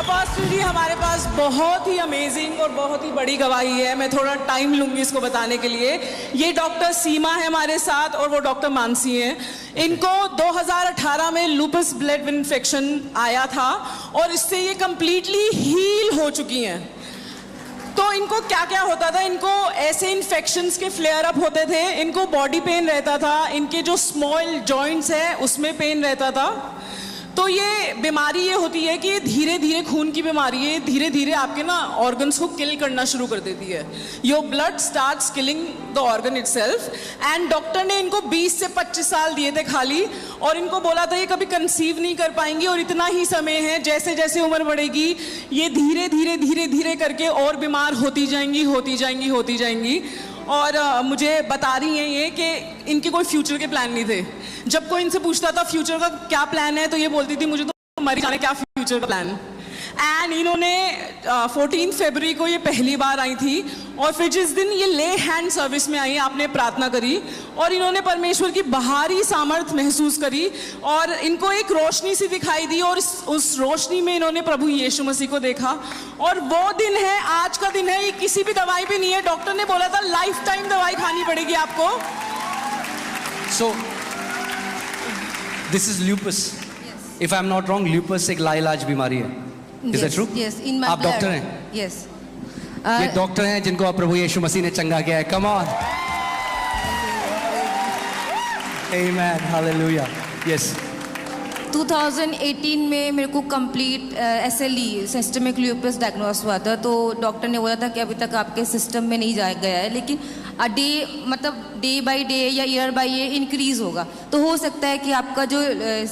Apostle जी, हमारे पास बहुत ही amazing और बहुत ही बड़ी गवाही है। मैं थोड़ा टाइम लूंगी इसको बताने के लिए। ये डॉक्टर सीमा है हमारे साथ और वो डॉक्टर मानसी हैं। इनको 2018 में लूपस ब्लड इन्फेक्शन आया था और इससे ये कंप्लीटली हील हो चुकी हैं। तो इनको क्या क्या होता था, इनको ऐसे इन्फेक्शंस के फ्लेयर अप होते थे, इनको बॉडी पेन रहता था, इनके जो स्मॉल जॉइंट्स हैं उसमें पेन रहता था। तो ये बीमारी ये होती है कि धीरे धीरे खून की बीमारी है, धीरे धीरे आपके ना ऑर्गन्स को किल करना शुरू कर देती है। Your blood starts killing the organ itself. And doctor ने इनको 20 से 25 साल दिए थे खाली, और इनको बोला था ये कभी कंसीव नहीं कर पाएंगी और इतना ही समय है, जैसे जैसे उम्र बढ़ेगी ये धीरे धीरे धीरे धीरे करके और बीमार होती जाएंगी होती जाएंगी होती जाएंगी। और मुझे बता रही हैं ये कि इनके कोई फ्यूचर के प्लान नहीं थे। जब कोई इनसे पूछता था फ्यूचर का क्या प्लान है, तो ये बोलती थी मुझे तो मर जाने, क्या फ्यूचर का प्लान। एंड इन्होंने 14 फरवरी को ये पहली बार आई थी, और फिर जिस दिन ये ले हैंड सर्विस में आई, आपने प्रार्थना करी और इन्होंने परमेश्वर की बाहरी सामर्थ महसूस करी और इनको एक रोशनी सी दिखाई दी, और उस रोशनी में इन्होंने प्रभु यीशु मसीह को देखा। और वो दिन है, आज का दिन है, ये किसी भी दवाई पे नहीं है। डॉक्टर ने बोला था लाइफ टाइम दवाई खानी पड़ेगी आपको। So, this is lupus. Yes. If I'm not wrong, lupus एक लाइलाज बीमारी है. Is that true? Yes, in my आप blood. डॉक्टर हैं? Yes. ये डॉक्टर हैं जिनको आप प्रभु यीशु मसीह ने चंगा किया है. Come on. Amen. Hallelujah. Yes. 2018 में मेरे को complete SLE systemic lupus diagnose हुआ था। तो डॉक्टर ने बोला था कि अभी तक आपके सिस्टम में नहीं जा गया है, लेकिन डे बाय डे या ईयर बाय ईयर इंक्रीज होगा। तो हो सकता है कि आपका जो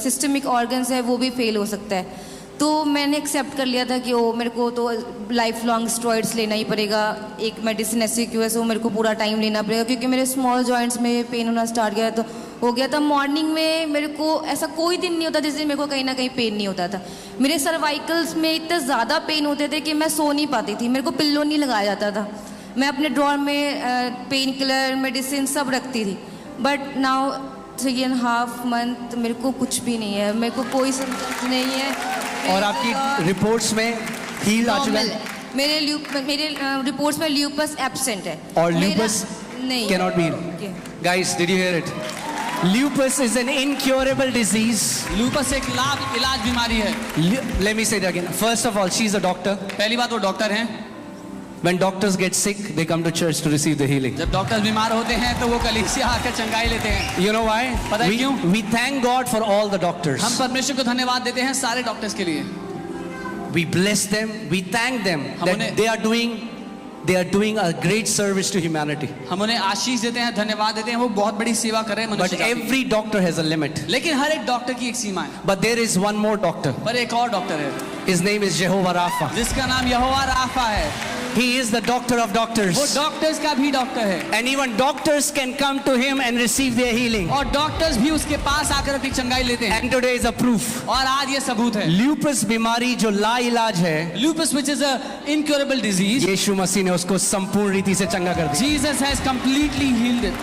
सिस्टमिक ऑर्गन्स है वो भी फेल हो सकता है। तो मैंने एक्सेप्ट कर लिया था कि वो मेरे को तो लाइफ लॉन्ग स्टेरॉइड्स लेना ही पड़ेगा। एक मेडिसिन ऐसी की वजह से वो मेरे को पूरा टाइम लेना पड़ेगा, क्योंकि मेरे स्मॉल जॉइंट्स में पेन होना स्टार्ट गया तो हो गया था। मॉर्निंग में मेरे को ऐसा कोई दिन नहीं होता जिस दिन मेरे को कहीं ना कहीं पेन नहीं होता था। मेरे सर्वाइकल्स में इतने ज़्यादा पेन होते थे कि मैं सो नहीं पाती थी, मेरे को पिल्लो नहीं लगाया जाता था। मैं अपने ड्रॉर में पेन किलर मेडिसिन सब रखती थी। बट नाउ 3.5 मंथ मेरे को कुछ भी नहीं है, मेरे को कोई सिम्टम्स नहीं है। और आपकी रिपोर्ट्स में हील आ चुका है? मेरे रिपोर्ट्स में ल्यूपस एब्सेंट है और ल्यूपस नहीं cannot be healed. Guys, did you hear it? Lupus is an incurable disease. Lupus एक इलाज बीमारी है। Let me say that again. First of all, she's a doctor. पहली बात वो डॉक्टर हैं। When doctors get sick, they come to church to receive the healing. जब doctors बीमार होते हैं तो वो कलीसिया आकर चंगाई लेते हैं। You know why? पता है क्यों? We thank God for all the doctors. हम परमेश्वर को धन्यवाद देते हैं सारे डॉक्टर्स के लिए। We bless them. We thank them that they are doing a great service to humanity. हम उन्हें आशीष देते हैं, धन्यवाद देते हैं, वो बहुत बड़ी सेवा कर रहे हैं But मनुष्य जाति की। every doctor has a limit. लेकिन हर एक डॉक्टर की एक सीमा है। But there is one more doctor. पर एक और डॉक्टर है His name is Jehovah Rapha. जिसका नाम यहोवा राफा है। He is the doctor of doctors. वो डॉक्टर्स का भी डॉक्टर है। And even doctors can come to him and receive their healing. और डॉक्टर्स भी उसके पास आकर अपनी चंगाई लेते हैं। And today is a proof. और आज ये सबूत है। Lupus बीमारी जो लाइलाज है, lupus which is a incurable disease, Yeshu Masih ने उसको संपूर्ण रीति से चंगा कर दिया. Jesus has completely healed it.